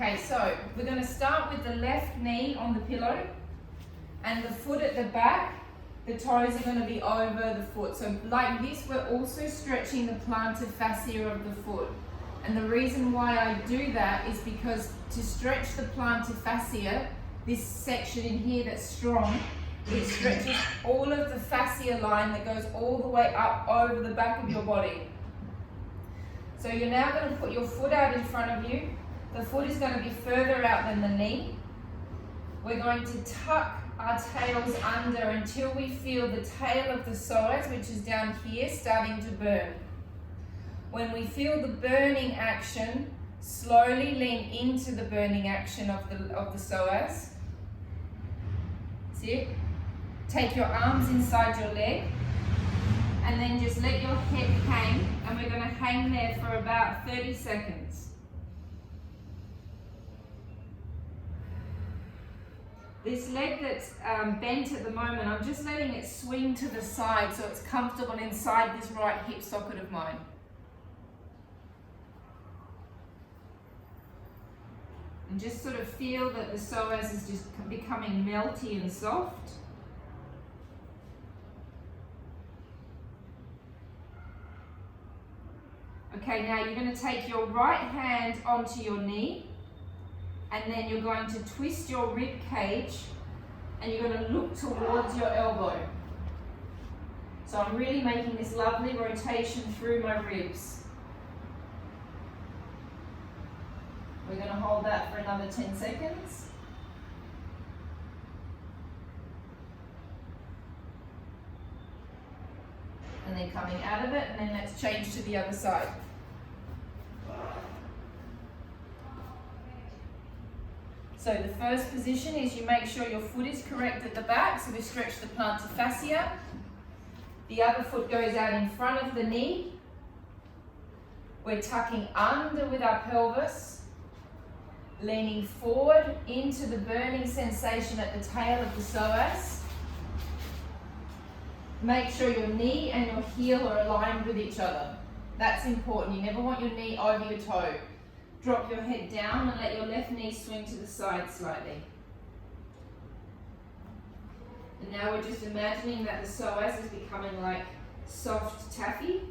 Okay, so we're going to start with the left knee on the pillow and the foot at the back. The toes are going to be over the foot. So like this, we're also stretching the plantar fascia of the foot. And the reason why I do that is because to stretch the plantar fascia, this section in here that's strong, it stretches all of the fascia line that goes all the way up over the back of your body. So you're now going to put your foot out in front of you. The foot is going to be further out than the knee. We're going to tuck our tails under until we feel the tail of the psoas, which is down here, starting to burn. When we feel the burning action, slowly lean into the burning action of the psoas. That's it. Take your arms inside your leg and then just let your head hang, and we're going to hang there for about 30 seconds. This leg that's bent at the moment, I'm just letting it swing to the side so it's comfortable inside this right hip socket of mine. And just sort of feel that the psoas is just becoming melty and soft. Okay, now you're going to take your right hand onto your knee, and then you're going to twist your rib cage and you're going to look towards your elbow. So I'm really making this lovely rotation through my ribs. We're going to hold that for another 10 seconds. And then coming out of it, and then let's change to the other side. So the first position is you make sure your foot is correct at the back, so we stretch the plantar fascia. The other foot goes out in front of the knee. We're tucking under with our pelvis, leaning forward into the burning sensation at the tail of the psoas. Make sure your knee and your heel are aligned with each other. That's important. You never want your knee over your toe. Drop your head down and let your left knee swing to the side slightly. And now we're just imagining that the psoas is becoming like soft taffy.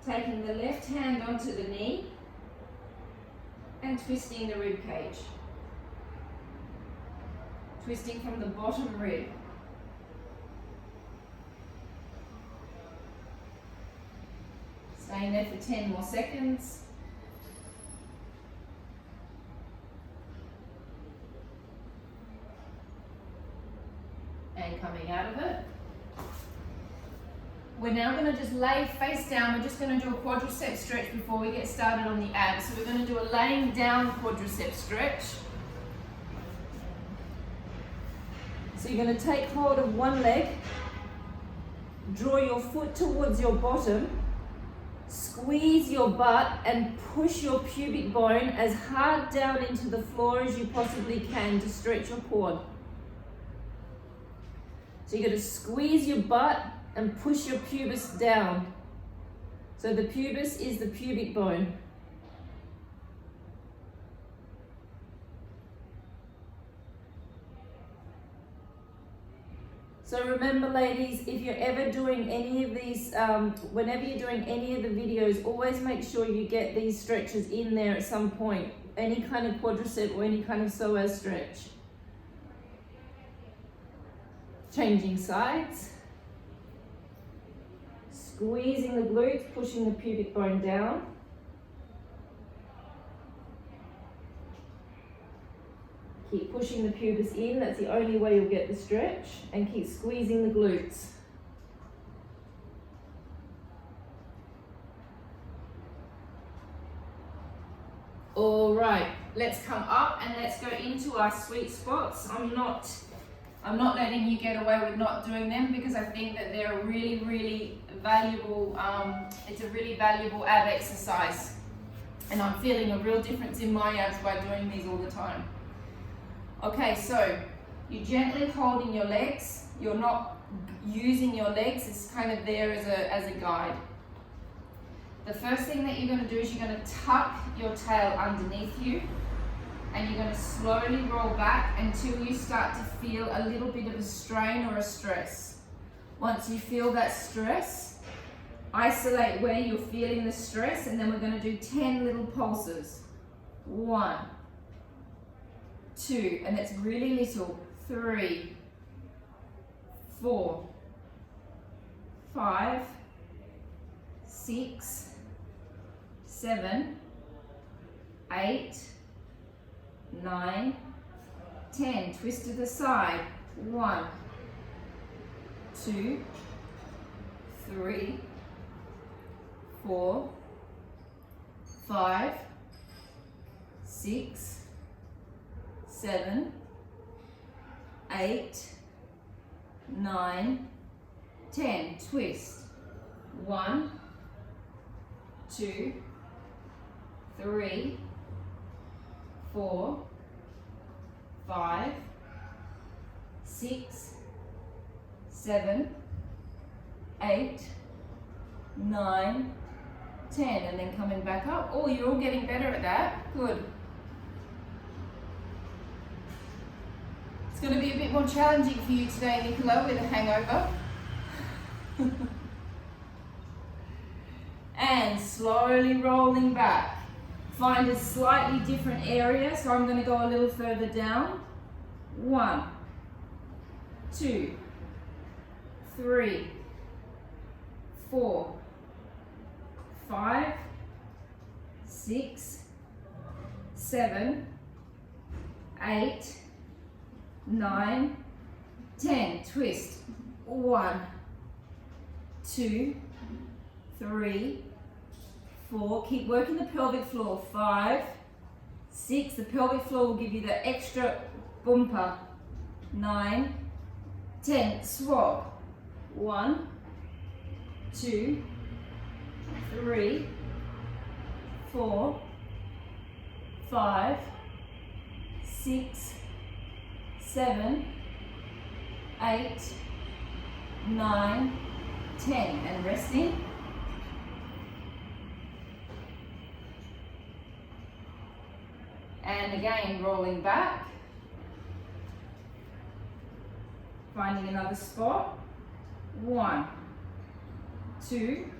Taking the left hand onto the knee and twisting the rib cage. Twisting from the bottom rib. Staying there for 10 more seconds. And coming out of it. We're now going to just lay face down. We're just going to do a quadricep stretch before we get started on the abs. So we're going to do a laying down quadricep stretch. So you're going to take hold of one leg, draw your foot towards your bottom, squeeze your butt and push your pubic bone as hard down into the floor as you possibly can to stretch your quad. So you're going to squeeze your butt and push your pubis down. So the pubis is the pubic bone. So remember, ladies, if you're ever doing any of these, whenever you're doing any of the videos, always make sure you get these stretches in there at some point. Any kind of quadricep or any kind of psoas stretch. Changing sides. Squeezing the glutes, pushing the pubic bone down. Keep pushing the pubis in, that's the only way you'll get the stretch, and keep squeezing the glutes. All right, let's come up and let's go into our sweet spots. I'm not letting you get away with not doing them because I think that they're a really, really valuable, it's a really valuable ab exercise. And I'm feeling a real difference in my abs by doing these all the time. Okay, so you're gently holding your legs. You're not using your legs is kind of there as a guide. The first thing that you're going to do is you're going to tuck your tail underneath you, and you're going to slowly roll back until you start to feel a little bit of a strain or a stress. Once you feel that stress, isolate where you're feeling the stress, and then we're going to do 10 little pulses. 1, 2, and that's really little. 3, 4, 5, 6, 7, 8, 9, 10. Twist to the side. 1, 2, 3, 4, 5, 6, 7, 8, 9, 10. Twist. 1, 2, 3, 4, 5, 6, 7, 8, 9, 10, and then coming back up. Oh, you're all getting better at that. Good. It's going to be a bit more challenging for you today, Nicola, with a hangover. And slowly rolling back. Find a slightly different area, so I'm going to go a little further down. 1, 2, 3, 4, 5, 6, 7, 8, 9, 10. Twist. 1, 2, 3, 4. Keep working the pelvic floor. 5, 6. The pelvic floor will give you the extra bumper. 9, 10. Swap. 1, 2, 3, 4, 5, 6, 7, 8, 9, 10. And resting. And again, rolling back. Finding another spot. 1, 2,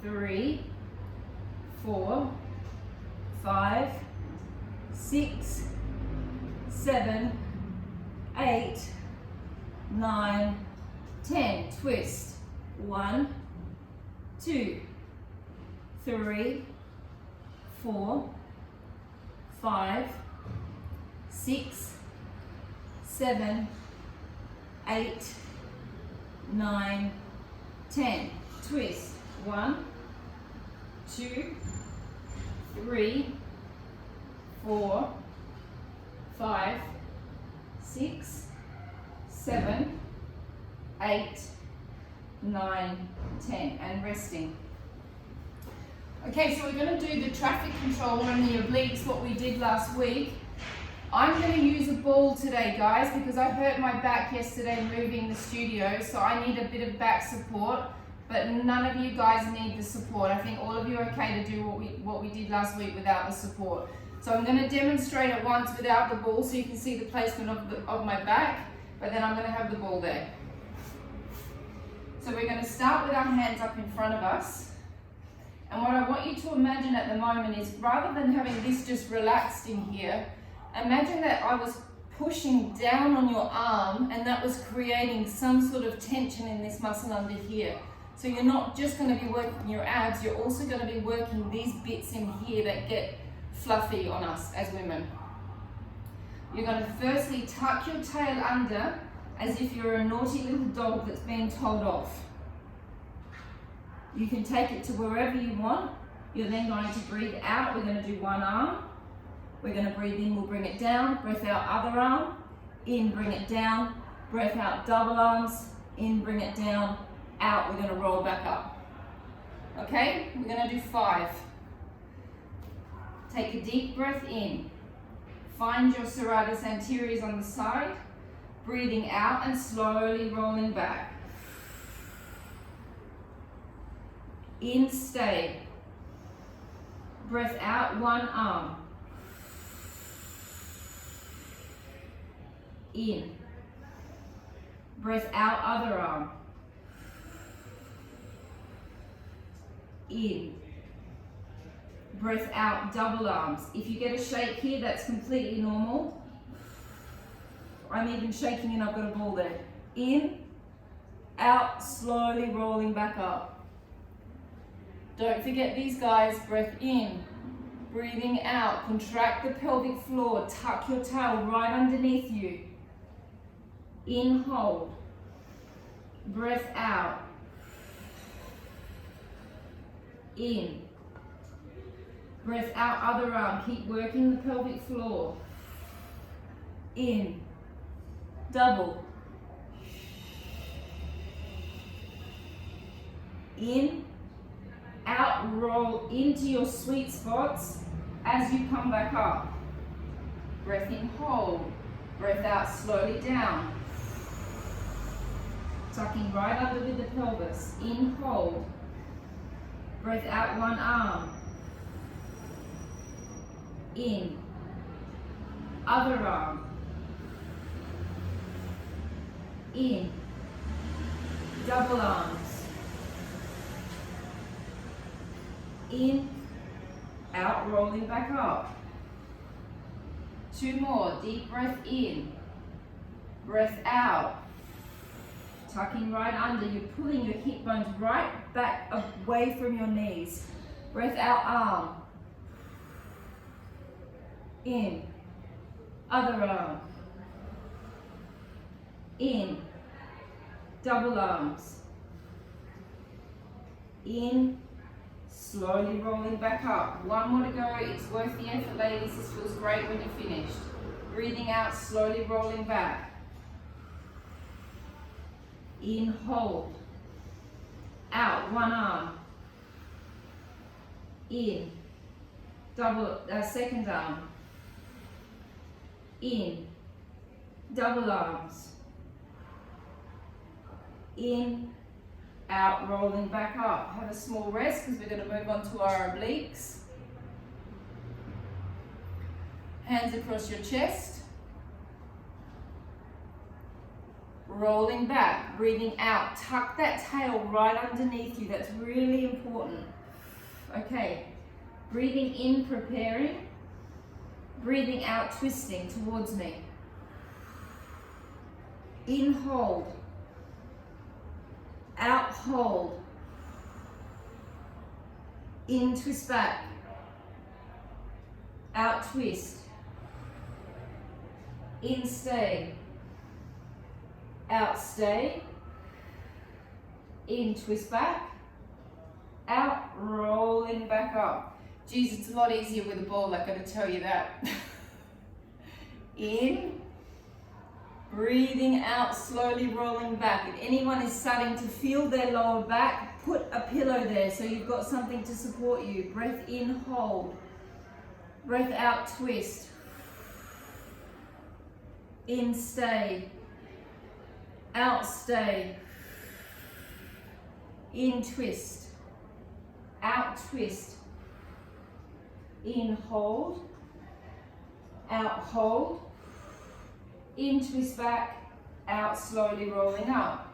3, 4, 5, 6, 7, 8, 9, 10. Twist. 1, 2, 3, 4, 5, 6, 7, 8, 9, 10. Twist. 1, 2, 3, 4, 5, 6, 7, 8, 9, 10. And resting. Okay, so we're going to do the traffic controller and the obliques, what we did last week. I'm going to use a ball today, guys, because I hurt my back yesterday moving the studio, so I need a bit of back support, but none of you guys need the support. I think all of you are okay to do what we did last week without the support. So I'm going to demonstrate it once without the ball so you can see the placement of my back, but then I'm going to have the ball there. So we're going to start with our hands up in front of us. And what I want you to imagine at the moment is, rather than having this just relaxed in here, imagine that I was pushing down on your arm and that was creating some sort of tension in this muscle under here. So you're not just going to be working your abs, you're also going to be working these bits in here that get fluffy on us as women. You're going to firstly tuck your tail under as if you're a naughty little dog that's being told off. You can take it to wherever you want. You're then going to breathe out. We're going to do one arm. We're going to breathe in, we'll bring it down. Breath out, other arm. In, bring it down. Breath out, double arms. In, bring it down. Out, we're going to roll back up. Okay, we're going to do 5. Take a deep breath in. Find your serratus anteriors on the side. Breathing out and slowly rolling back. In, stay. Breath out, one arm. In. Breath out, other arm. In. Breath out, double arms. If you get a shake here, that's completely normal. I'm even shaking and I've got a ball there. In, out, slowly rolling back up. Don't forget these guys, breath in, breathing out, contract the pelvic floor, tuck your tail right underneath you. In, hold. Breath out. In. Breath out, other arm. Keep working the pelvic floor. In. Double. In. Out, roll into your sweet spots as you come back up. Breath in, hold. Breath out, slowly down. Tucking right under with the pelvis. In, hold. Breath out, one arm. In. Other arm. In. Double arms. In. Out, rolling back up. 2 more. Deep breath in. Breath out. Tucking right under. You're pulling your hip bones right back away from your knees. Breath out, arm. In. Other arm. In. Double arms. In. Slowly rolling back up. 1 more to go. It's worth the effort, ladies. This feels great when you're finished. Breathing out, slowly rolling back. In, hold. Out, 1 arm. In. Double, second arm. In. Double arms. In. Out, rolling back up. Have a small rest because we're going to move on to our obliques. Hands across your chest. Rolling back, breathing out. Tuck that tail right underneath you. That's really important. Okay, breathing in, preparing. Breathing out, twisting towards me. In, hold. Out, hold. In, twist back. Out, twist. In, stay. Out, stay. In, twist back. Out, rolling back up. Geez, it's a lot easier with a ball, I've got to tell you that. In. Breathing out, slowly rolling back. If anyone is starting to feel their lower back, put a pillow there so you've got something to support you. Breath in, hold. Breath out, twist. In, stay. Out, stay. In, twist. Out, twist. In, hold. Out, hold. In, twist back. Out, slowly rolling up.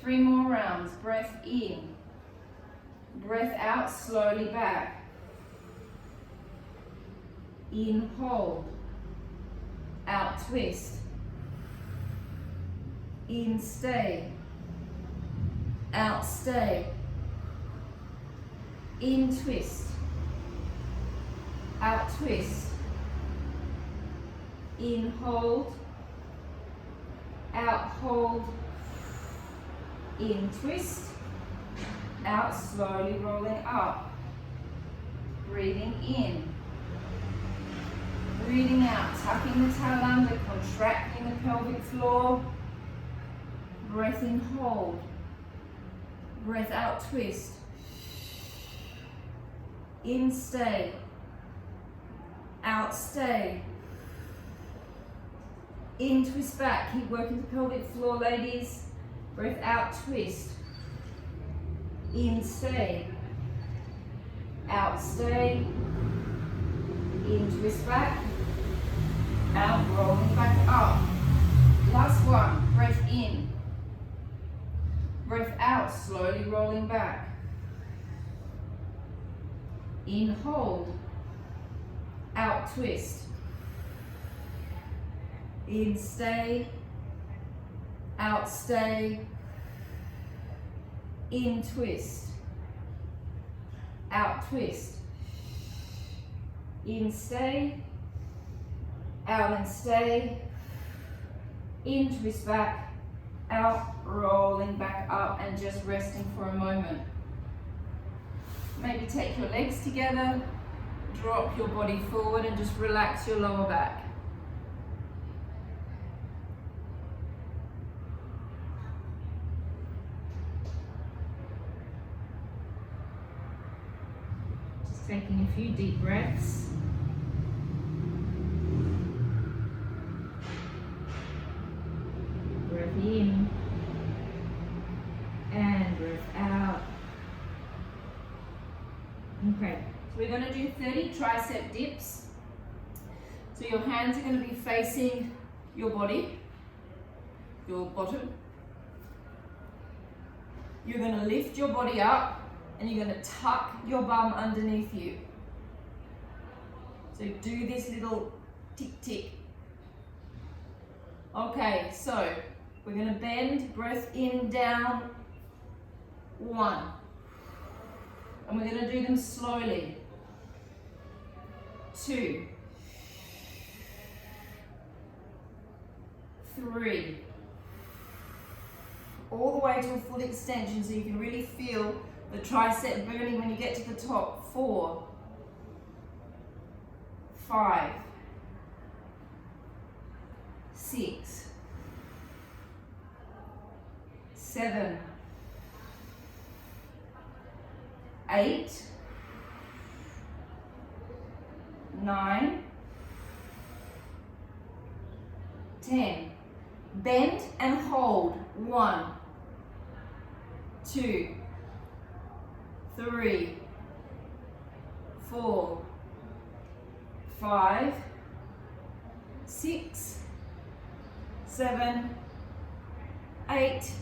3 more rounds. Breath in. Breath out, slowly back. In, hold. Out, twist. In, stay. Out, stay. In, twist. Out, twist. In, hold. Out, hold. In, twist. Out, slowly rolling up. Breathing in. Breathing out, tucking the tail under, contracting the pelvic floor. Breath in, hold. Breath out, twist. In, stay. Out, stay. In, twist back. Keep working the pelvic floor, ladies. Breath out, twist. In, stay. Out, stay. In, twist back. Out, rolling back up. Last one. Breath in. Breath out, slowly rolling back. In, hold. Out, twist. In, stay. Out, stay. In, twist. Out, twist. In, stay. Out and stay. In, twist back. Out, rolling back up and just resting for a moment. Maybe take your legs together, drop your body forward and just relax your lower back. Just taking a few deep breaths. Breath in and breath out. Okay, so we're going to do 30 tricep dips. So your hands are going to be facing your body, your bottom. You're going to lift your body up and you're going to tuck your bum underneath you. So do this little tick tick. Okay, so we're going to bend, breath in, down, 1. And we're going to do them slowly. 2, 3, all the way to a full extension so you can really feel the tricep burning when you get to the top. 4, 5, 6, 7, 8, 9, 10. Bend and hold. 1, 2, 3, 4, 5, 6, 7, 8,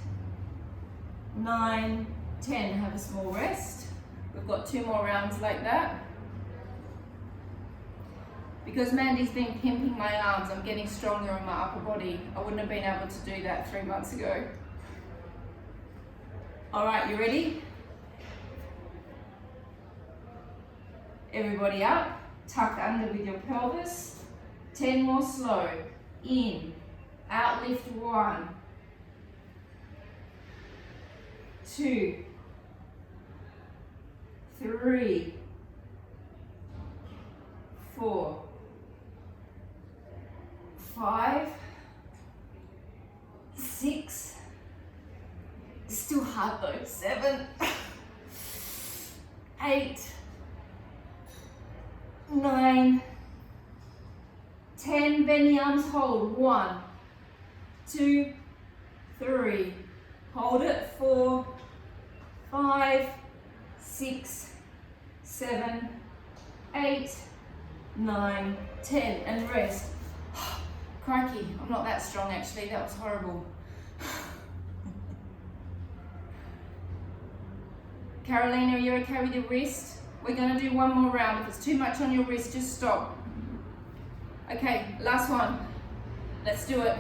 9, 10. Have a small rest. We've got 2 more rounds like that. Because Mandy's been pimping my arms, I'm getting stronger in my upper body. I wouldn't have been able to do that 3 months ago. All right, you ready? Everybody up, tuck under with your pelvis. 10 more slow. In, out, lift. 1, 2, 3, 4, 5, 6, still hard though, 7, 8, 9, 10, bend the arms, hold. 1, 2, 3, hold it. 4, 5, 6, 7, 8, 9, 10, and rest. Crikey, I'm not that strong actually, that was horrible. Carolina, are you okay with your wrist? We're going to do 1 more round. If it's too much on your wrist, just stop. Okay, last one. Let's do it.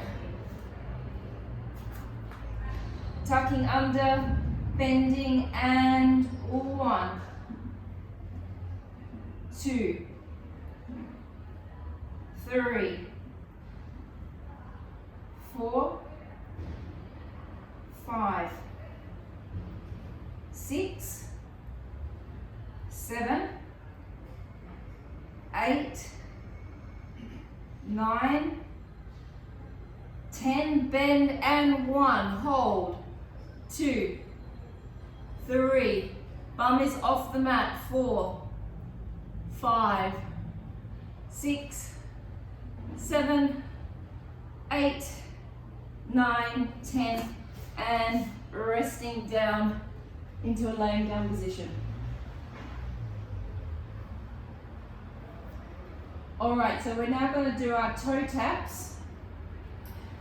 Tucking under, bending, and 1, 2, 3, 4, 5, 6, 7, 8, 9, 10, bend, and 1, hold. 2, 3, bum is off the mat. 4, 5, 6, 7, 8, 9, 10, and resting down into a laying down position. All right, so we're now going to do our toe taps.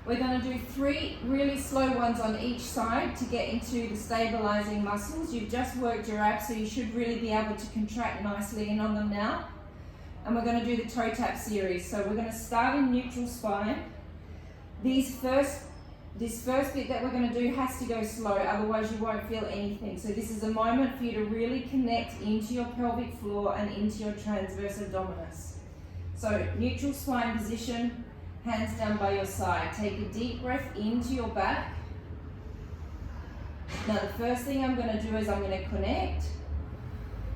We're going to do 3 really slow ones on each side to get into the stabilizing muscles. You've just worked your abs, so you should really be able to contract nicely in on them now. And we're going to do the toe tap series. So we're going to start in neutral spine. This first bit that we're going to do has to go slow, otherwise you won't feel anything. So this is a moment for you to really connect into your pelvic floor and into your transverse abdominis. So neutral spine position, hands down by your side. Take a deep breath into your back. Now the first thing I'm going to do is I'm going to connect.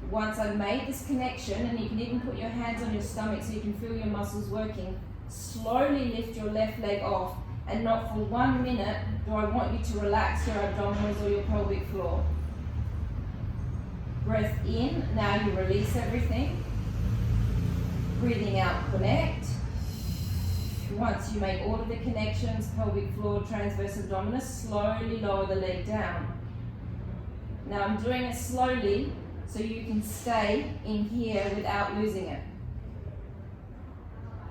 Once I've made this connection, and you can even put your hands on your stomach so you can feel your muscles working, slowly lift your left leg off, and not for 1 minute do I want you to relax your abdominals or your pelvic floor. Breath in, now you release everything. Breathing out, connect. Once you make all of the connections, pelvic floor, transverse abdominis, slowly lower the leg down. Now I'm doing it slowly so you can stay in here without losing it.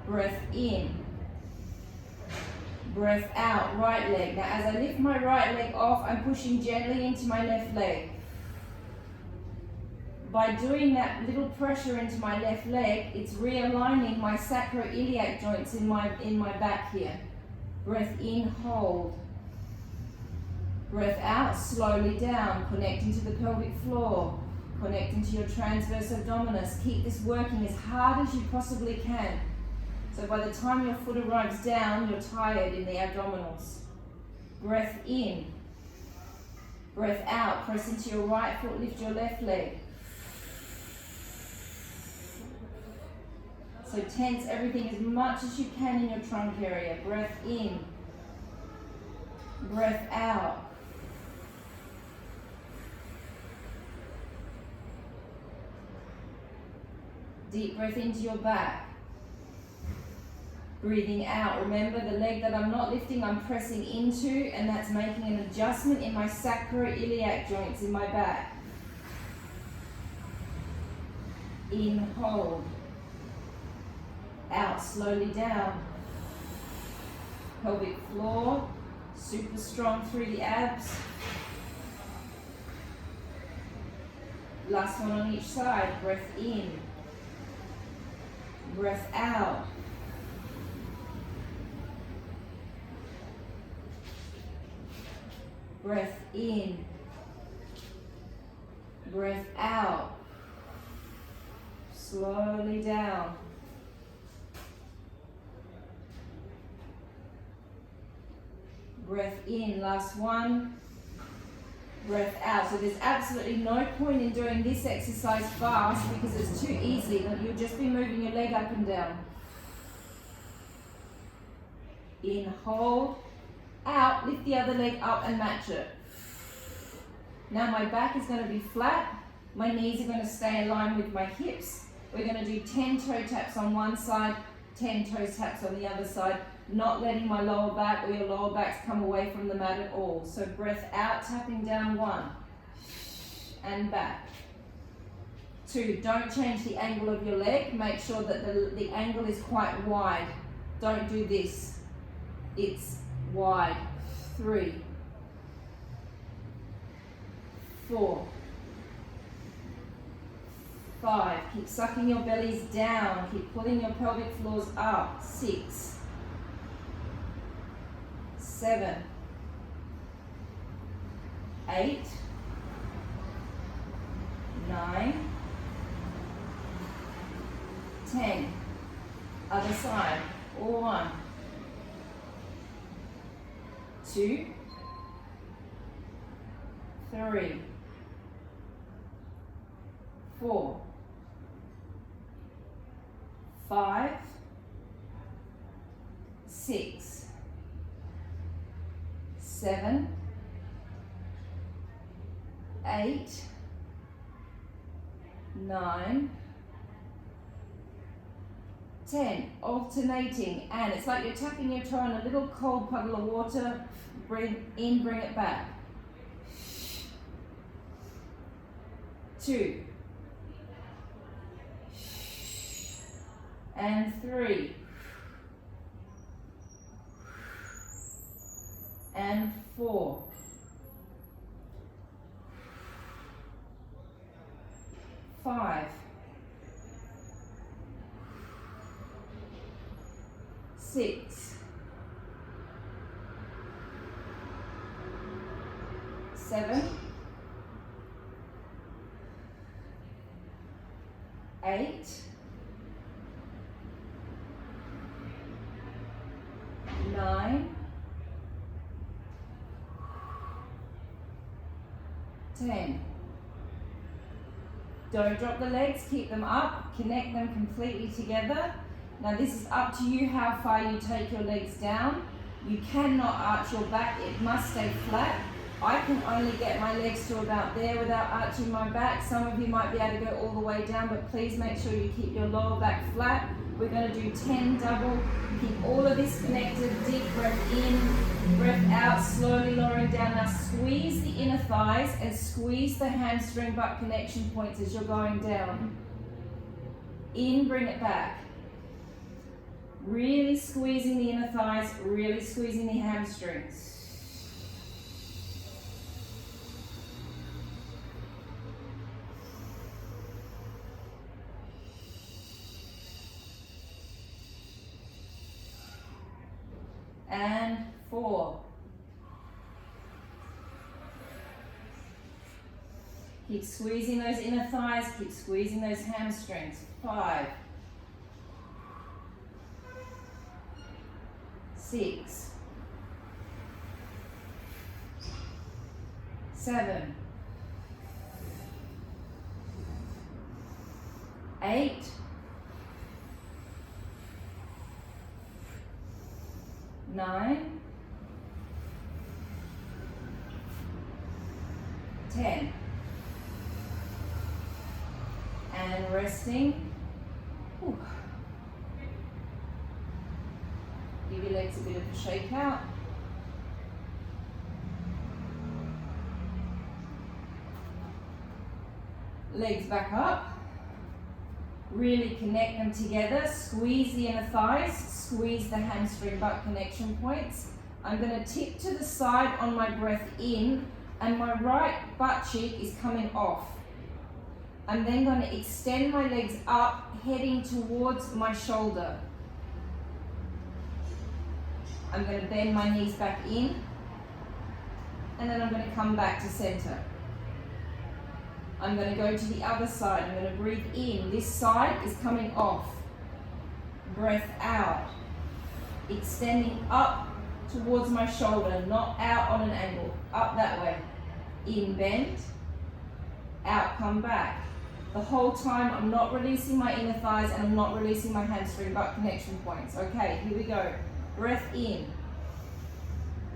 Breath in. Breath out, right leg. Now as I lift my right leg off, I'm pushing gently into my left leg. By doing that little pressure into my left leg, it's realigning my sacroiliac joints in my back here. Breath in, hold. Breath out, slowly down, connecting to the pelvic floor, connecting to your transverse abdominis. Keep this working as hard as you possibly can. So by the time your foot arrives down, you're tired in the abdominals. Breath in. Breath out, press into your right foot, lift your left leg. So tense everything as much as you can in your trunk area. Breath in. Breath out. Deep breath into your back. Breathing out. Remember the leg that I'm not lifting, I'm pressing into, and that's making an adjustment in my sacroiliac joints in my back. In, hold. Out, slowly down. Pelvic floor, super strong through the abs. Last one on each side. Breath in. Breath out. Breath in. Breath out. Slowly down. Breath in, last one. Breath out. So there's absolutely no point in doing this exercise fast because it's too easy. You'll just be moving your leg up and down. In, hold. Out, lift the other leg up and match it. Now my back is going to be flat. My knees are going to stay in line with my hips. We're going to do 10 toe taps on one side, 10 toe taps on the other side. Not letting my lower back or your lower backs come away from the mat at all. So breath out, tapping down, 1, and back. 2, don't change the angle of your leg. Make sure that the angle is quite wide. Don't do this. It's wide. 3, 4, 5. Keep sucking your bellies down. Keep pulling your pelvic floors up. 6, 7, 8, 9, 10. Other side. All 1, 2, 3, 4, 5, 6, 7, 8, 9, 10, alternating, and it's like you're tapping your toe on a little cold puddle of water. Breathe in, bring it back. 2, and 3, and 4, 5, 6, 7, 8, 9, 10. Don't drop the legs, keep them up, connect them completely together. Now this is up to you how far you take your legs down. You cannot arch your back, it must stay flat. I can only get my legs to about there without arching my back. Some of you might be able to go all the way down, but please make sure you keep your lower back flat. We're going to do 10 double. Keep all of this connected. Deep breath in, breath out, slowly lowering down. Now squeeze the inner thighs and squeeze the hamstring butt connection points as you're going down. In, bring it back. Really squeezing the inner thighs, really squeezing the hamstrings. And 4. Keep squeezing those inner thighs, keep squeezing those hamstrings. 5, 6, 7, 8, 9, 10. And resting. Whew. Give your legs a bit of a shake out. Legs back up. Really connect them together. Squeeze the inner thighs. Squeeze the hamstring butt connection points. I'm going to tip to the side on my breath in, and my right butt cheek is coming off. I'm then going to extend my legs up, heading towards my shoulder. I'm going to bend my knees back in, and then I'm going to come back to center. I'm going to go to the other side. I'm going to breathe in. This side is coming off. Breath out. Extending up towards my shoulder, not out on an angle. Up that way. In, bend. Out, come back. The whole time I'm not releasing my inner thighs and I'm not releasing my hamstring butt connection points. Okay, here we go. Breath in.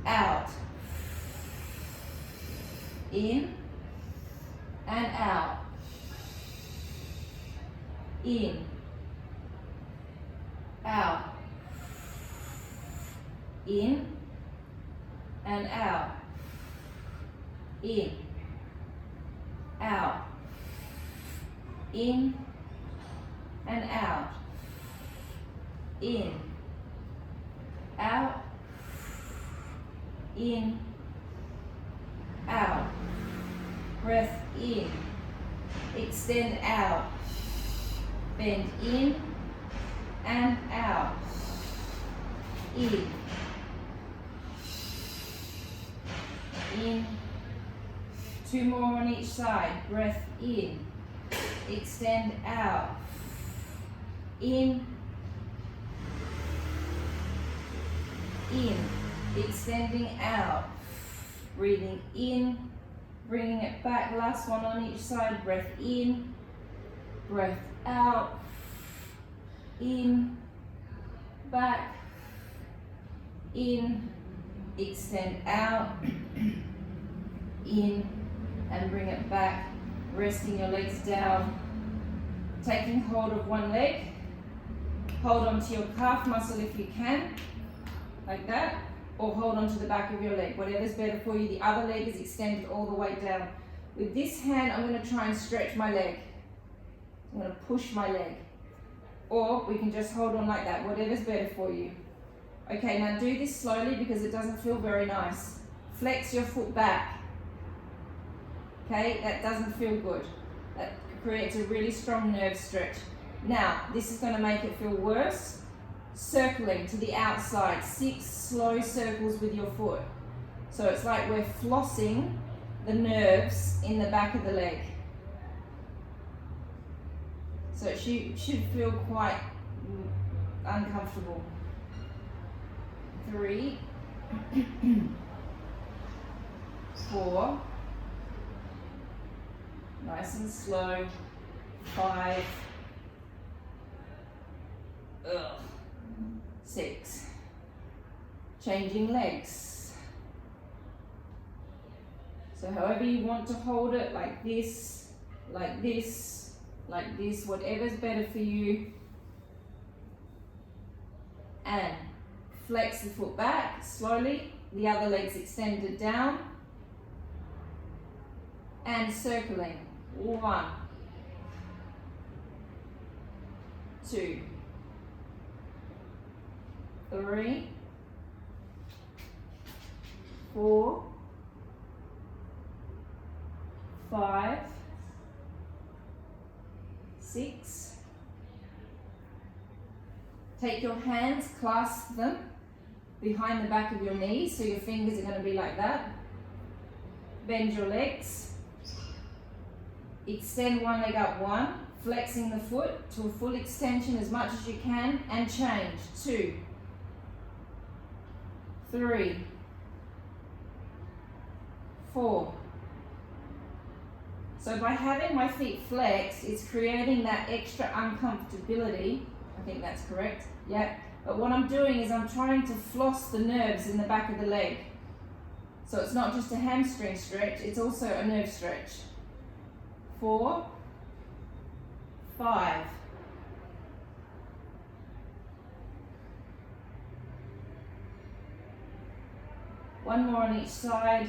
Out. In. And out. In. Out. In. And out. In. Out. In. And out. In. Out. In. Out. Breath in. Extend out. Bend in and out. In. In. 2 more on each side. Breath in. Extend out. In. In. Extending out. Breathing in. Bringing it back. Last one on each side. Breath in. Breath out. In. Back. In. Extend out. In. And bring it back. Resting your legs down. Taking hold of one leg. Hold on to your calf muscle if you can, like that, or hold on to the back of your leg, whatever's better for you. The other leg is extended all the way down. With this hand, I'm going to try and stretch my leg. I'm going to push my leg. Or we can just hold on like that, whatever's better for you. Okay, now do this slowly because it doesn't feel very nice. Flex your foot back. Okay, that doesn't feel good. That creates a really strong nerve stretch. Now, this is going to make it feel worse. Circling to the outside, 6 slow circles with your foot. So it's like we're flossing the nerves in the back of the leg. So it should feel quite uncomfortable. 3, 4, nice and slow, 5, 6, changing legs. So however you want to hold it, like this, like this, like this, whatever's better for you. And flex the foot back slowly, the other leg's extended down. And circling, 1, 2, 3, 4, 5, 6. Take your hands, clasp them behind the back of your knees, so your fingers are going to be like that. Bend your legs. Extend one leg up, 1, flexing the foot to a full extension as much as you can, and change. 2, 3, 4. So by having my feet flexed, it's creating that extra uncomfortability. I think that's correct, yeah. But what I'm doing is I'm trying to floss the nerves in the back of the leg. So it's not just a hamstring stretch, it's also a nerve stretch. 4, 5. One more on each side.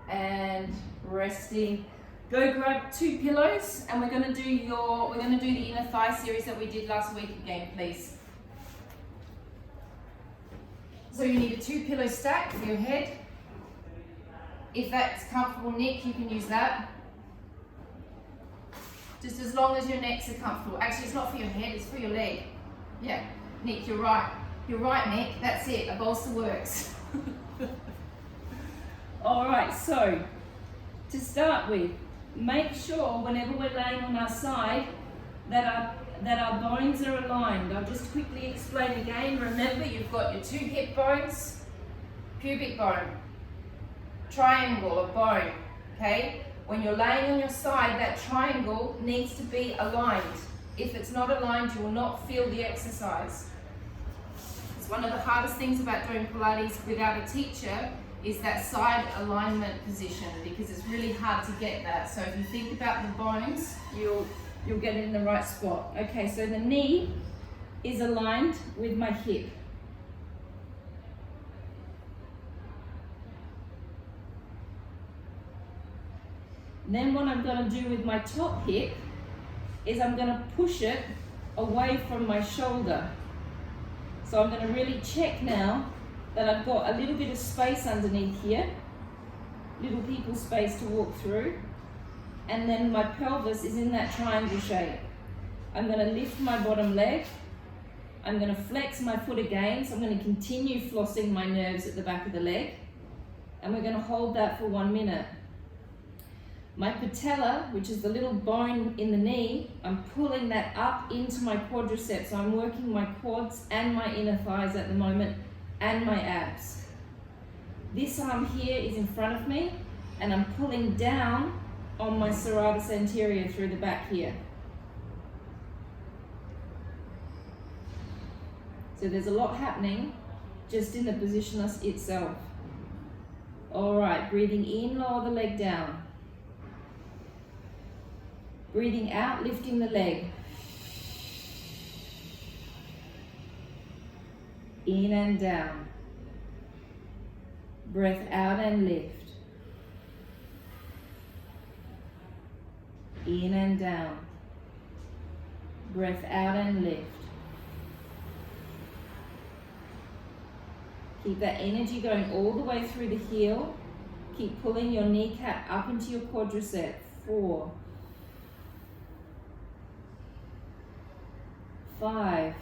And resting. Go grab 2 pillows, and we're going to do the inner thigh series that we did last week again, please. So you need a 2 pillow stack for your head. If that's comfortable, Nick, you can use that. Just as long as your necks are comfortable. Actually, it's not for your head, it's for your leg. Yeah, Nick, you're right. You're right, Nick. That's it. A bolster works. All right, so to start with, make sure whenever we're laying on our side that our bones are aligned. I'll just quickly explain again. Remember, you've got your 2 hip bones, pubic bone, triangle of bone, okay? When you're laying on your side, that triangle needs to be aligned. If it's not aligned, you will not feel the exercise. It's one of the hardest things about doing Pilates without a teacher is that side alignment position, because it's really hard to get that. So if you think about the bones, you'll get it in the right spot. Okay, so the knee is aligned with my hip. Then what I'm going to do with my top hip is I'm going to push it away from my shoulder. So I'm going to really check now that I've got a little bit of space underneath here, little people space to walk through, and then my pelvis is in that triangle shape. I'm going to lift my bottom leg, I'm going to flex my foot again, so I'm going to continue flossing my nerves at the back of the leg, and we're going to hold that for 1 minute. My patella, which is the little bone in the knee, I'm pulling that up into my quadriceps, so I'm working my quads and my inner thighs at the moment, and my abs. This arm here is in front of me, and I'm pulling down on my serratus anterior through the back here. So there's a lot happening just in the position itself. All right, breathing in, lower the leg down. Breathing out, lifting the leg. In and down. Breath out and lift. In and down. Breath out and lift. Keep that energy going all the way through the heel. Keep pulling your kneecap up into your quadricep. 4, 5,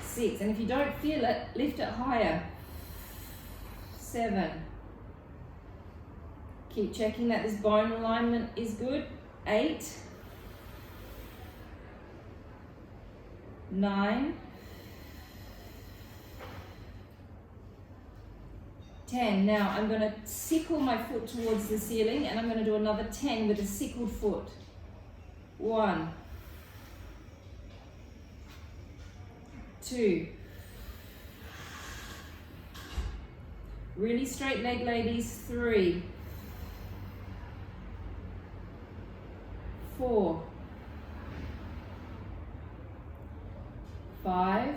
6, and if you don't feel it, lift it higher. 7. Keep checking that this bone alignment is good. 8, 9, 10. Now I'm going to sickle my foot towards the ceiling, and I'm going to do another 10 with a sickled foot. 1, 2. Really straight leg, ladies. 3, 4, 5,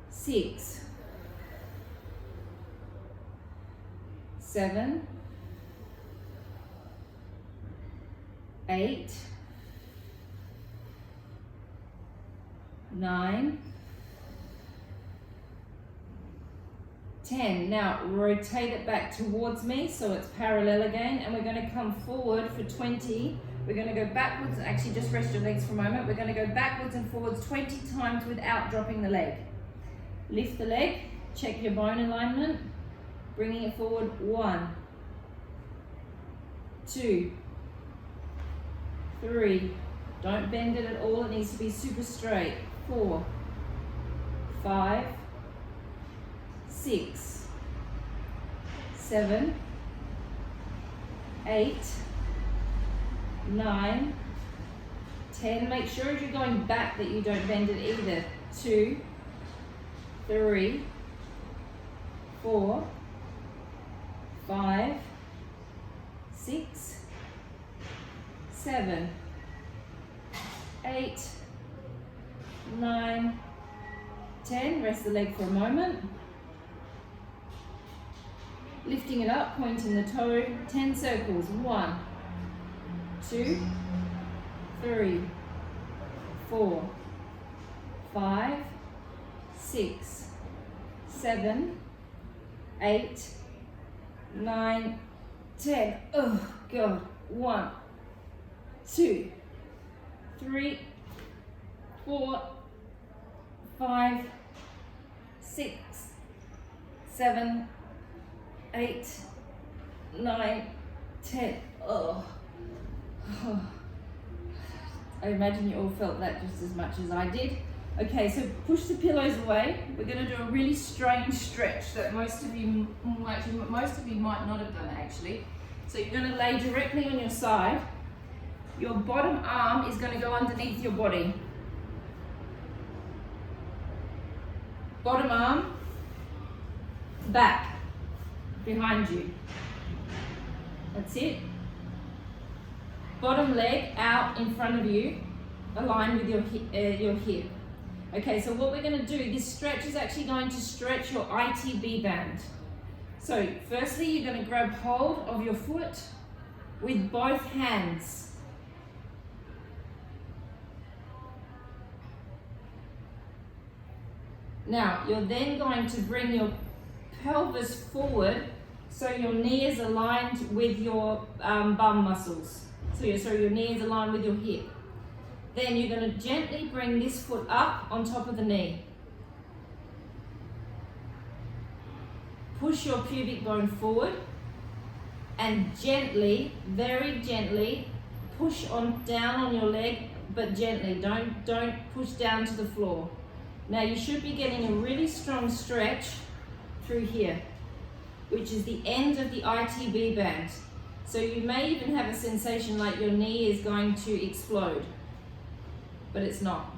6, 7, 8, 9, 10. Now rotate it back towards me so it's parallel again, and we're going to come forward for 20. We're going to go backwards. Actually, just rest your legs for a moment. We're going to go backwards and forwards 20 times without dropping the leg. Lift the leg, check your bone alignment, bringing it forward. 1, 2, 3. Don't bend it at all. It needs to be super straight. 4, 5, 6, 7, 8, 9, 10. Make sure as you're going back that you don't bend it either. 2, 3, 4, 5, 6, 7, 8, 9, 10. Rest the leg for a moment. Lifting it up, pointing the toe. 10 circles. 1, 2, 3, 4, 5, 6, 7, 8, 9, 10. Oh God. 1, 2, 3, 4, 5, 6, 7, 8, 9, 10. Oh. I imagine you all felt that just as much as I did. Okay, so push the pillows away. We're going to do a really strange stretch that most of you might not have done actually. So you're going to lay directly on your side. Your bottom arm is going to go underneath your body. Bottom arm, back, behind you. That's it. Bottom leg out in front of you, aligned with your hip. Okay, so what we're going to do, this stretch is actually going to stretch your ITB band. So firstly, you're going to grab hold of your foot with both hands. Now, you're then going to bring your pelvis forward so your knee is aligned with your bum muscles. So your knee is aligned with your hip. Then you're going to gently bring this foot up on top of the knee. Push your pubic bone forward and gently, very gently, push down on your leg, but gently. Don't push down to the floor. Now you should be getting a really strong stretch through here, which is the end of the ITB band. So you may even have a sensation like your knee is going to explode, but it's not.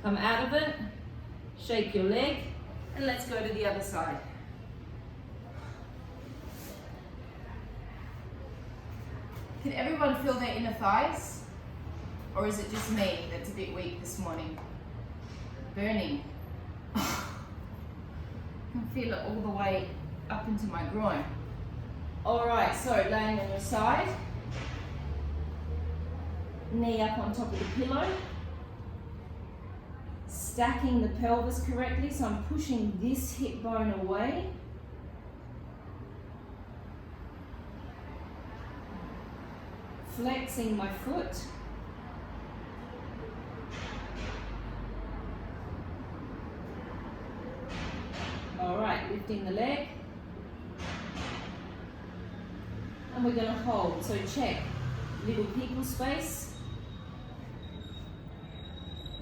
Come out of it, shake your leg, and let's go to the other side. Can everyone feel their inner thighs? Or is it just me that's a bit weak this morning? Burning. I can feel it all the way up into my groin. Alright, so laying on your side. Knee up on top of the pillow. Stacking the pelvis correctly, so I'm pushing this hip bone away. Flexing my foot. Alright, lifting the leg. And we're going to hold, so check little people space.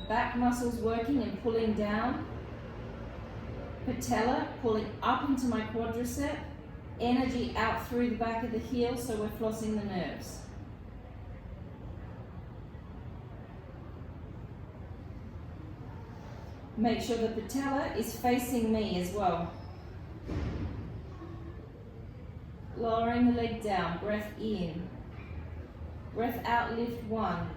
Back muscles working and pulling down. Patella pulling up into my quadricep. Energy out through the back of the heel, so we're flossing the nerves. Make sure the patella is facing me as well. Lowering the leg down, breath in. Breath out, lift 1.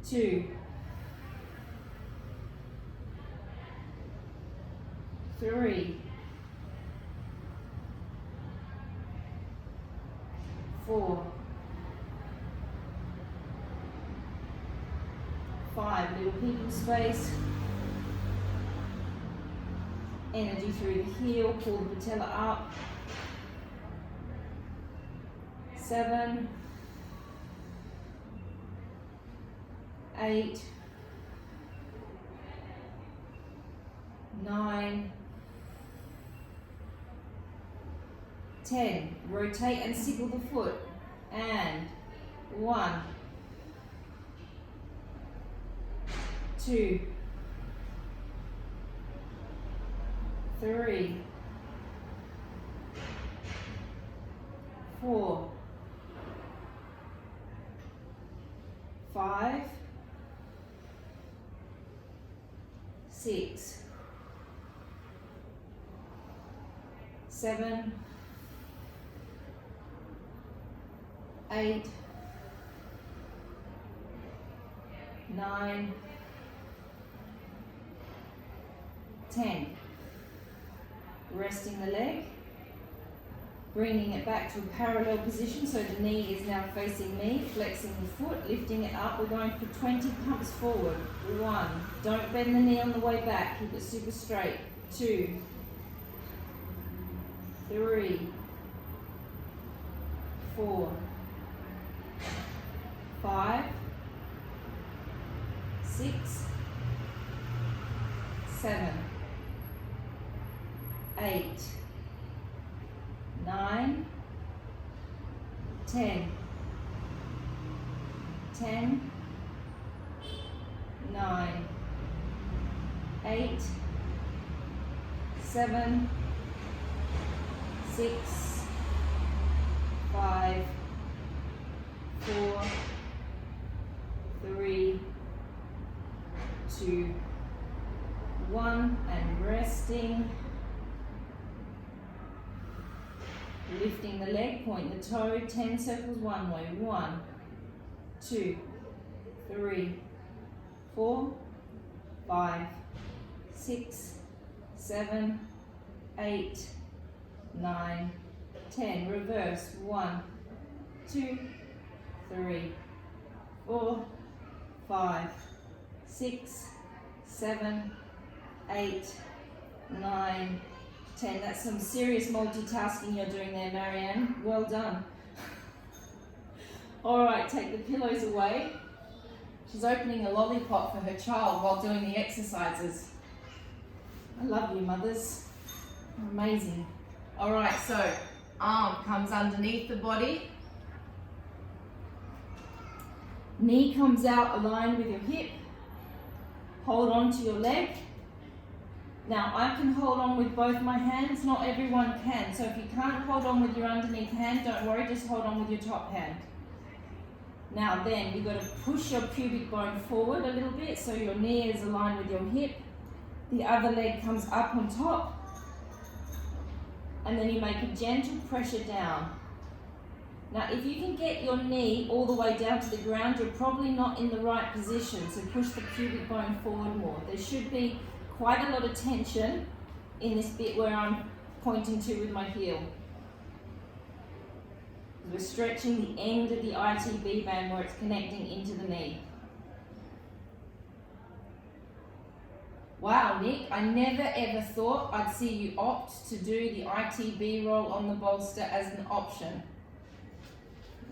2. 3. 4. 5. Little people space. Energy through the heel, pull the patella up. 7. 8. 9. 10. Rotate and sickle the foot. And 1. 2. 3. 4. 5. 6. 7. 8. 9. 10. Resting the leg, bringing it back to a parallel position, so the knee is now facing me, flexing the foot, lifting it up. We're going for 20 pumps forward. 1. Don't bend the knee on the way back, keep it super straight. 2. 3. 4. 5. 6. 7. 8, 9, 10, 10, 9, 8, 7, 6, 5, 4, 3, 2, 1, and resting. Lifting the leg, point the toe, 10 circles one way. 1, 2, 3, 4, 5, 6, 7, 8, 9, 10. Reverse. 1, 2, 3, 4, 5, 6, 7, 8, 9, 10. That's some serious multitasking you're doing there, Marianne. Well done. All right, take the pillows away. She's opening a lollipop for her child while doing the exercises. I love you, mothers. Amazing. All right, so arm comes underneath the body. Knee comes out aligned with your hip. Hold on to your leg. Now, I can hold on with both my hands, not everyone can. So if you can't hold on with your underneath hand, don't worry, just hold on with your top hand. Now then, you've got to push your pubic bone forward a little bit so your knee is aligned with your hip. The other leg comes up on top. And then you make a gentle pressure down. Now, if you can get your knee all the way down to the ground, you're probably not in the right position, so push the pubic bone forward more. There should be quite a lot of tension in this bit where I'm pointing to with my heel. We're stretching the end of the ITB band where it's connecting into the knee. Wow, Nick, I never ever thought I'd see you opt to do the ITB roll on the bolster as an option.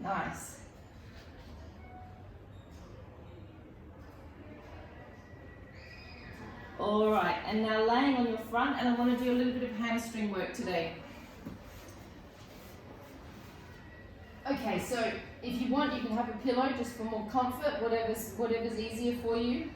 Nice. All right, and now laying on your front, and I want to do a little bit of hamstring work today. Okay, so if you want, you can have a pillow just for more comfort, whatever's easier for you.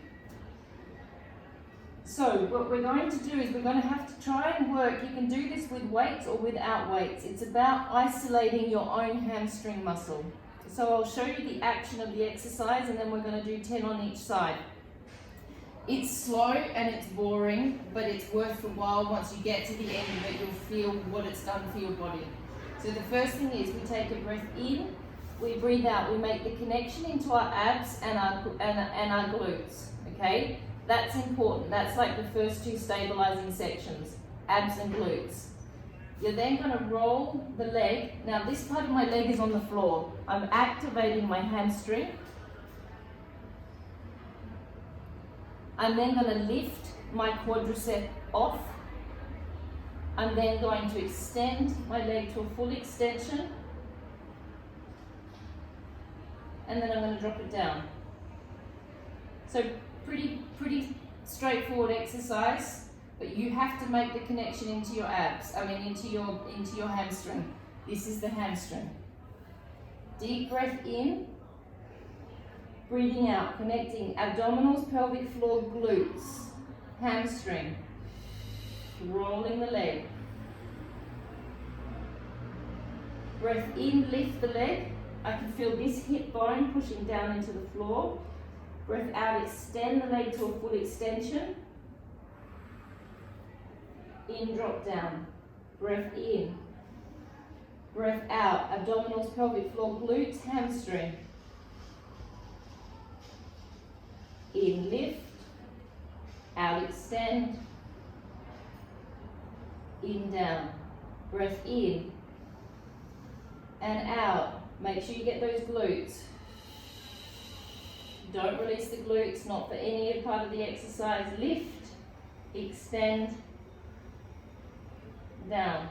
So what we're going to do is we're going to have to try and work. You can do this with weights or without weights. It's about isolating your own hamstring muscle. So I'll show you the action of the exercise and then we're going to do 10 on each side. It's slow and it's boring, but it's worth the while. Once you get to the end of it, you'll feel what it's done for your body. So the first thing is we take a breath in, we breathe out, we make the connection into our abs and our glutes, okay? That's important. That's like the first two stabilizing sections, abs and glutes. You're then going to roll the leg. Now this part of my leg is on the floor. I'm activating my hamstring. I'm then going to lift my quadricep off. I'm then going to extend my leg to a full extension. And then I'm going to drop it down. So pretty straightforward exercise, but you have to make the connection into your abs, into your hamstring. This is the hamstring. Deep breath in, breathing out, connecting abdominals, pelvic floor, glutes, hamstring, rolling the leg. Breath in, lift the leg. I can feel this hip bone pushing down into the floor. Breath out, extend the leg to a full extension. In, drop down. Breath in. Breath out, abdominals, pelvic floor, glutes, hamstring. In, lift. Out, extend. In, down. Breath in. And out. Make sure you get those glutes. Don't release the glutes, not for any part of the exercise. Lift, extend, down.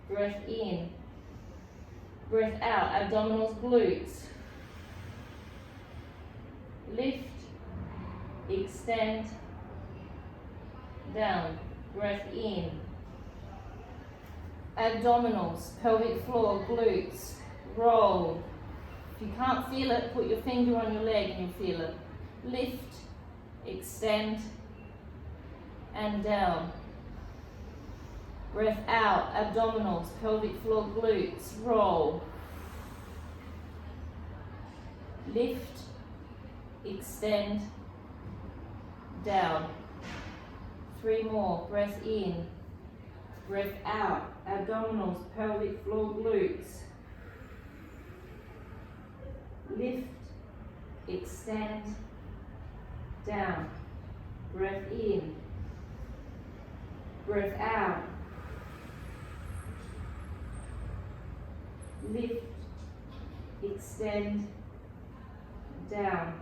Breath in. Breath out, abdominals, glutes. Lift, extend, down. Breath in. Abdominals, pelvic floor, glutes. Roll. If you can't feel it, put your finger on your leg and you'll feel it. Lift, extend, and down. Breath out, abdominals, pelvic floor, glutes, roll. Lift, extend, down. 3 more, breath in, breath out, abdominals, pelvic floor, glutes. Lift, extend, down. Breath in, breath out. Lift, extend, down.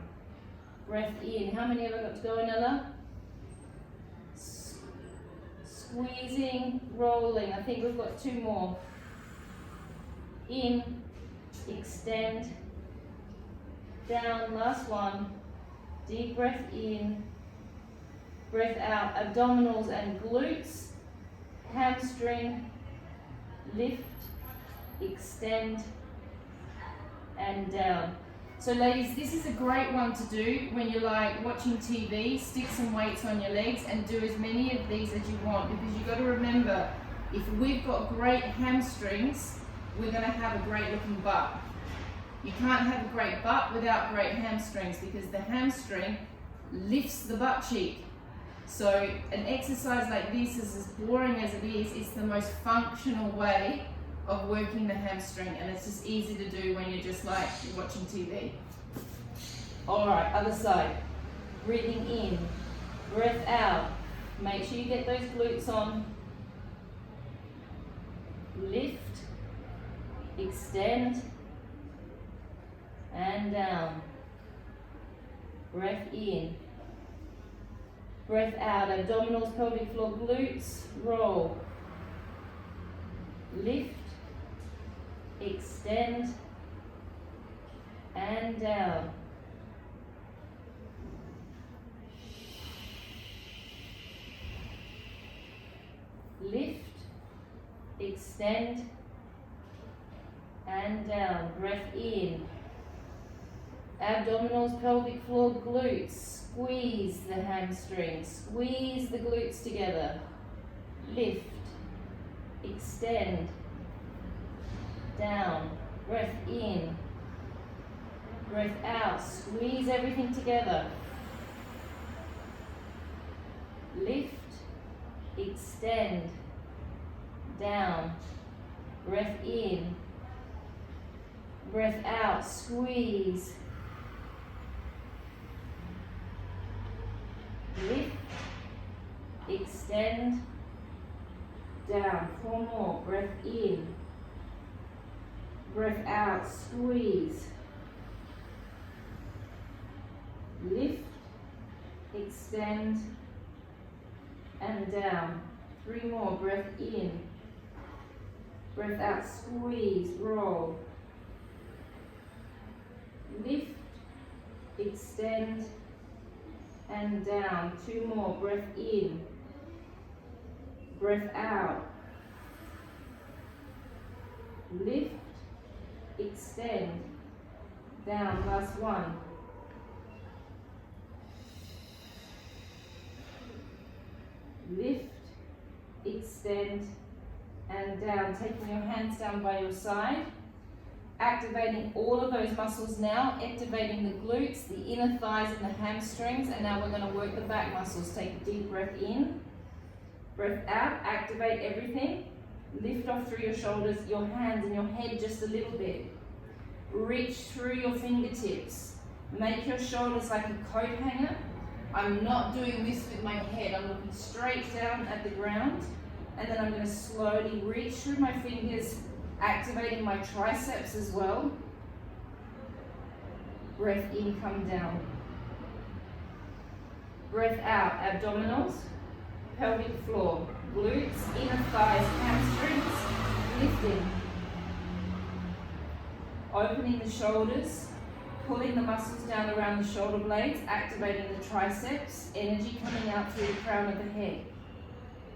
Breath in. How many have I got to go, Ella? Squeezing, rolling. I think we've got 2 more. In, extend, down. Last one. Deep breath in, breath out. Abdominals and glutes, hamstring, lift, extend, and down. So ladies, this is a great one to do when you're like watching TV. Stick some weights on your legs and do as many of these as you want, because you've got to remember, if we've got great hamstrings, we're going to have a great looking butt. You can't have a great butt without great hamstrings, because the hamstring lifts the butt cheek. So an exercise like this is as boring as it is. It's the most functional way of working the hamstring, and it's just easy to do when you're just like watching TV. All right, other side. Breathing in, breath out. Make sure you get those glutes on. Lift, extend, and down. Breath in. Breath out, abdominals, pelvic floor, glutes, roll. Lift, extend, and down. Lift, extend, and down. Breath in. Abdominals, pelvic floor, glutes. Squeeze the hamstrings. Squeeze the glutes together. Lift, extend, down. Breath in. Breath out. Squeeze everything together. Lift, extend, down. Breath in. Breath out. Squeeze. Lift, extend, down. 4 more. Breath in. Breath out. Squeeze. Lift, extend, and down. 3 more. Breath in. Breath out. Squeeze. Roll. Lift, extend, and down. 2 more. Breath in. Breath out. Lift, extend, down. Last one. Lift, extend, and down. Taking your hands down by your side. Activating all of those muscles now, activating the glutes, the inner thighs, and the hamstrings. And now we're going to work the back muscles. Take a deep breath in, breath out, activate everything. Lift off through your shoulders, your hands, and your head just a little bit. Reach through your fingertips. Make your shoulders like a coat hanger. I'm not doing this with my head. I'm looking straight down at the ground. And then I'm going to slowly reach through my fingers, activating my triceps as well. Breath in, come down. Breath out, abdominals, pelvic floor, glutes, inner thighs, hamstrings, lifting. Opening the shoulders, pulling the muscles down around the shoulder blades, activating the triceps, energy coming out through the crown of the head.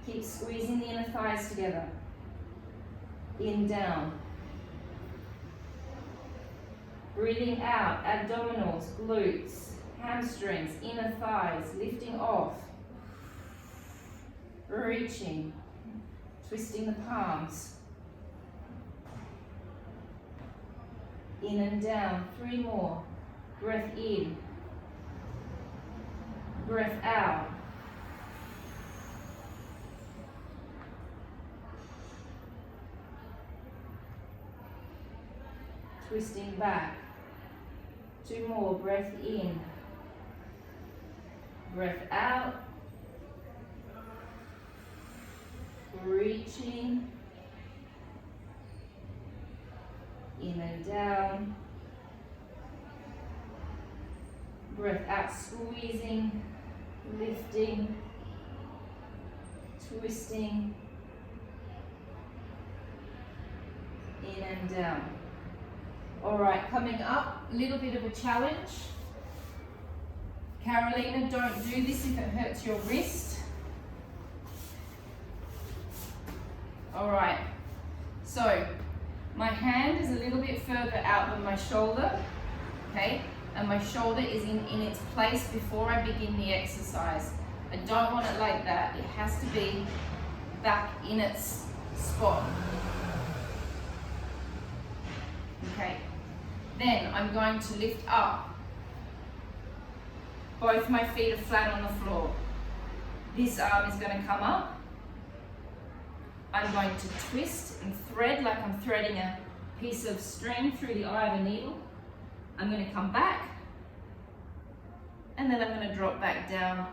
Keep squeezing the inner thighs together. In, down. Breathing out, abdominals, glutes, hamstrings, inner thighs, lifting off. Reaching, twisting the palms. In and down, 3 more. Breath in. Breath out. Twisting back. 2 more. Breath in. Breath out. Reaching. In and down. Breath out, squeezing, lifting, twisting. In and down. All right, coming up, a little bit of a challenge. Carolina, don't do this if it hurts your wrist. All right, so my hand is a little bit further out than my shoulder, okay? And my shoulder is in its place before I begin the exercise. I don't want it like that. It has to be back in its spot. Okay, Then I'm going to lift up. Both my feet are flat on the floor. This arm is going to come up. I'm going to twist and thread like I'm threading a piece of string through the eye of a needle. I'm going to come back, and then I'm going to drop back down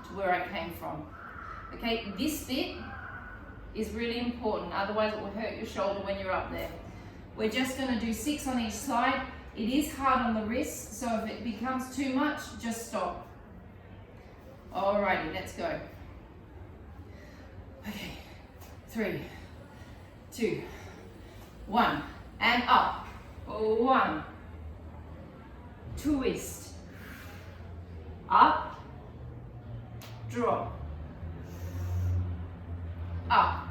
to where I came from. Okay, this bit is really important, otherwise it will hurt your shoulder when you're up there. We're just going to do 6 on each side. It is hard on the wrist, so if it becomes too much, just stop. Alrighty, let's go. Okay, 3, 2, 1, and up. 1, twist, up, drop, up,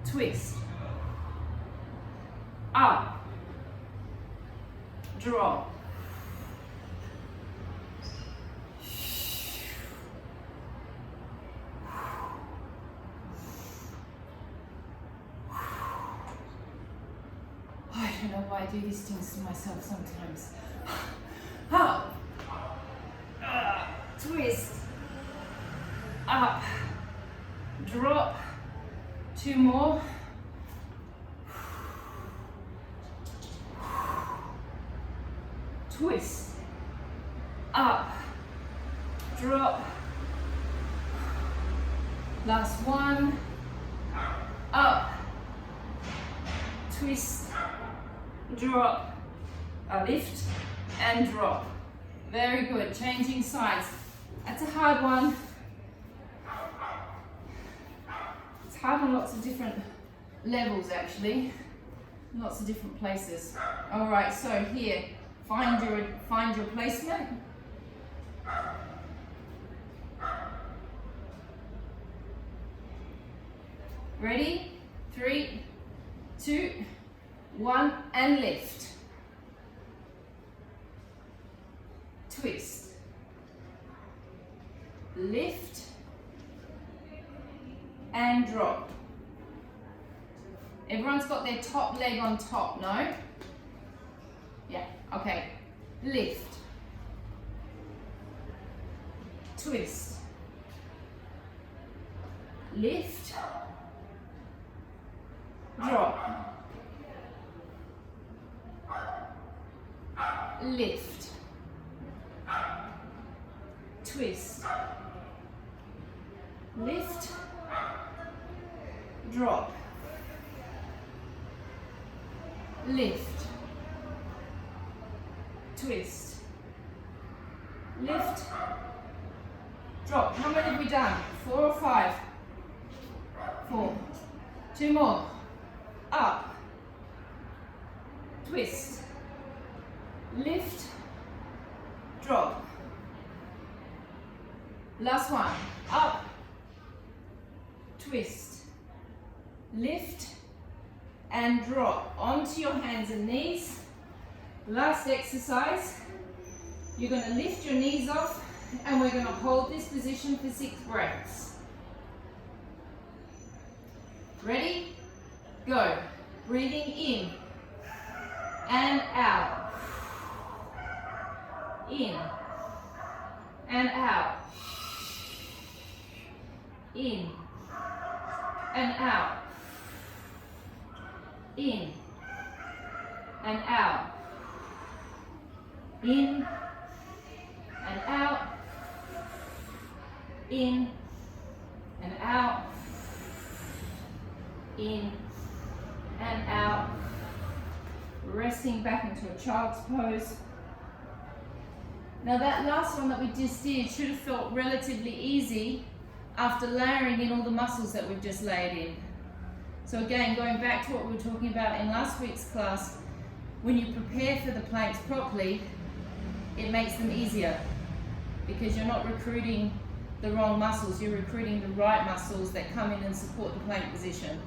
twist, up, drop, I don't know why I do these things to myself sometimes. Up, twist, up, drop, 2 more, twist, up, drop, last 1, up, twist, drop, lift and drop. Very good. Changing sides. That's a hard one. It's hard on lots of different levels actually. Lots of different places. All right, so here, find your placement. Ready? 3, 2, 1, and lift. Twist. Lift. And drop. Everyone's got their top leg on top, no? Yeah, okay. Lift. Twist. Lift. Drop. Lift. Twist. Lift. Drop. Lift. Twist. Lift. Drop. How many have we done? 4 or 5? 4. 2 more. Up. Twist. Lift. Drop. Last one. Up. Twist. Lift. And drop onto your hands and knees. Last exercise. You're going to lift your knees off and we're going to hold this position for 6 breaths. Ready? Go. Breathing in and out. In and out. In and out. In and out. In and out. In and out. In and out. Resting back into a child's pose. Now that last one that we just did should have felt relatively easy after layering in all the muscles that we've just laid in. So again, going back to what we were talking about in last week's class, when you prepare for the planks properly, it makes them easier because you're not recruiting the wrong muscles, you're recruiting the right muscles that come in and support the plank position.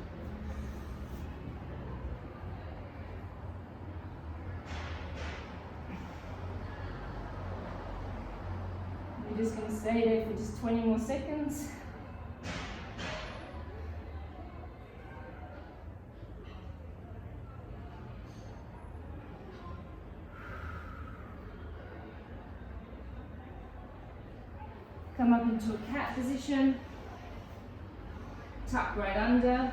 We're just going to stay there for just 20 more seconds. come up into a cat position, tuck right under.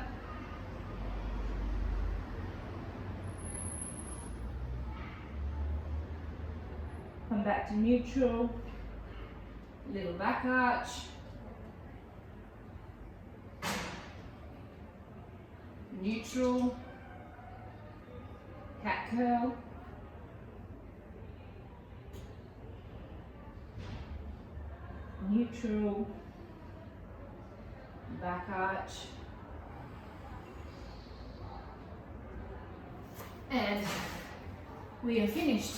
Come back to neutral, little back arch. Neutral, cat curl. Neutral, back arch. And we are finished.